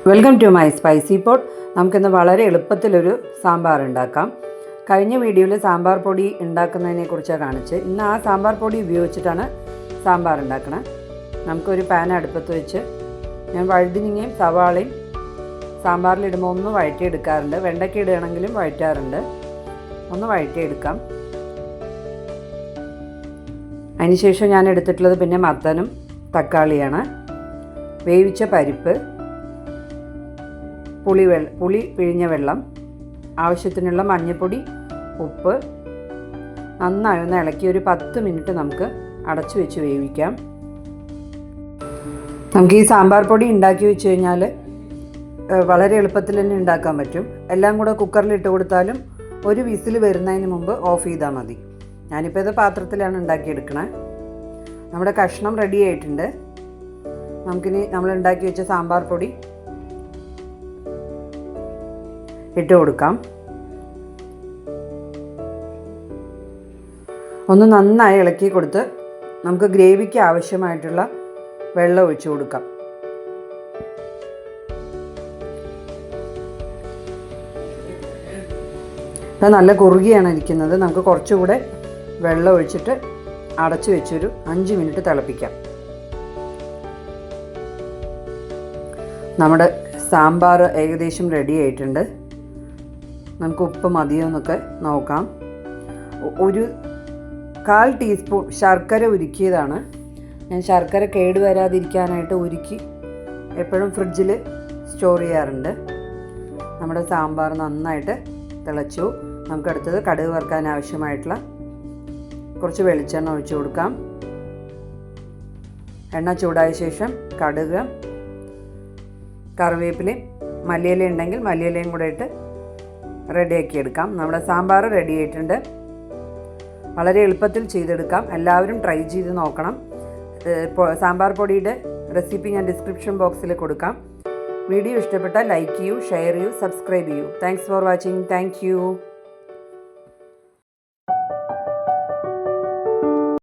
Welcome to my spicy pot. നമുക്കിന്ന് വളരെ എളുപ്പത്തിലൊരു സാമ്പാർ ഉണ്ടാക്കാം. കഴിഞ്ഞ വീഡിയോയിൽ സാമ്പാർ പൊടി ഉണ്ടാക്കുന്നതിനെ കുറിച്ചാണ് കാണിച്ച്. ഇന്ന് ആ സാമ്പാർ പൊടി ഉപയോഗിച്ചിട്ടാണ് സാമ്പാർ ഉണ്ടാക്കുന്നത്. നമുക്കൊരു പാൻ അടുപ്പത്ത് വെച്ച് ഞാൻ വഴുതിനിങ്ങയും സവാളയും സാമ്പാറിലിടുമ്പോൾ ഒന്ന് വഴറ്റിയെടുക്കാറുണ്ട്. വെണ്ടയ്ക്ക ഇടുകയാണെങ്കിലും വഴറ്റാറുണ്ട്. ഒന്ന് വഴറ്റിയെടുക്കാം. അതിനുശേഷം ഞാൻ എടുത്തിട്ടുള്ളത് പിന്നെ മത്തനും തക്കാളിയാണ്, വേവിച്ച പരിപ്പ്, പുളി പിഴിഞ്ഞ വെള്ളം, ആവശ്യത്തിനുള്ള മഞ്ഞൾപ്പൊടി, ഉപ്പ്. നന്നായി ഒന്ന് ഇളക്കി ഒരു 10 മിനിറ്റ് നമുക്ക് അടച്ചു വെച്ച് വേവിക്കാം. നമുക്ക് ഈ സാമ്പാർ പൊടി ഉണ്ടാക്കി വെച്ച് കഴിഞ്ഞാൽ വളരെ എളുപ്പത്തിൽ തന്നെ ഉണ്ടാക്കാൻ പറ്റും. എല്ലാം കൂടെ കുക്കറിൽ ഇട്ട് കൊടുത്താലും ഒരു വിസിൽ വരുന്നതിന് മുമ്പ് ഓഫ് ചെയ്താൽ മതി. ഞാനിപ്പോൾ ഇത് പാത്രത്തിലാണ് ഉണ്ടാക്കിയെടുക്കണത്. നമ്മുടെ കഷ്ണം റെഡി ആയിട്ടുണ്ട്. നമുക്കിനി നമ്മൾ ഉണ്ടാക്കി വെച്ച സാമ്പാർ പൊടി ഇട്ട് കൊടുക്കാം. ഒന്ന് നന്നായി ഇളക്കി കൊടുത്ത് നമുക്ക് ഗ്രേവിക്ക് ആവശ്യമായിട്ടുള്ള വെള്ളം ഒഴിച്ചു കൊടുക്കാം. ഇത് നല്ല കുറുകിയാണ് ഇരിക്കുന്നത്. നമുക്ക് കുറച്ചുകൂടെ വെള്ളം ഒഴിച്ചിട്ട് അടച്ചു വെച്ചൊരു 5 മിനിറ്റ് തിളപ്പിക്കാം. നമ്മുടെ സാമ്പാർ ഏകദേശം റെഡി ആയിട്ടുണ്ട്. നമുക്ക് ഉപ്പ് മതിയോ എന്നൊക്കെ നോക്കാം. ഒരു 1/4 ടീസ്പൂൺ ശർക്കര ഉരുക്കിയതാണ്. ഞാൻ ശർക്കര കേടുവരാതിരിക്കാനായിട്ട് ഉരുക്കി എപ്പോഴും ഫ്രിഡ്ജിൽ സ്റ്റോർ ചെയ്യാറുണ്ട്. നമ്മുടെ സാമ്പാർ നന്നായിട്ട് തിളച്ചു. നമുക്കടുത്തത് കടുക് വറുക്കാൻ ആവശ്യമായിട്ടുള്ള കുറച്ച് വെളിച്ചെണ്ണ ഒഴിച്ചു കൊടുക്കാം. എണ്ണ ചൂടായ ശേഷം കടുക്, കറിവേപ്പിലയും മല്ലിയില ഉണ്ടെങ്കിൽ മല്ലിയിലയും കൂടെ ഇട്ട് റെഡിയാക്കി എടുക്കാം. നമ്മുടെ സാമ്പാർ റെഡി ആയിട്ടുണ്ട്. വളരെ എളുപ്പത്തിൽ ചെയ്തെടുക്കാം. എല്ലാവരും ട്രൈ ചെയ്ത് നോക്കണം. സാമ്പാർ പൊടിയുടെ റെസിപ്പി ഞാൻ ഡിസ്ക്രിപ്ഷൻ ബോക്സിൽ കൊടുക്കാം. വീഡിയോ ഇഷ്ടപ്പെട്ടാൽ ലൈക്ക് ചെയ്യൂ, ഷെയർ ചെയ്യൂ, സബ്സ്ക്രൈബ് ചെയ്യൂ. Thanks for watching. Thank you.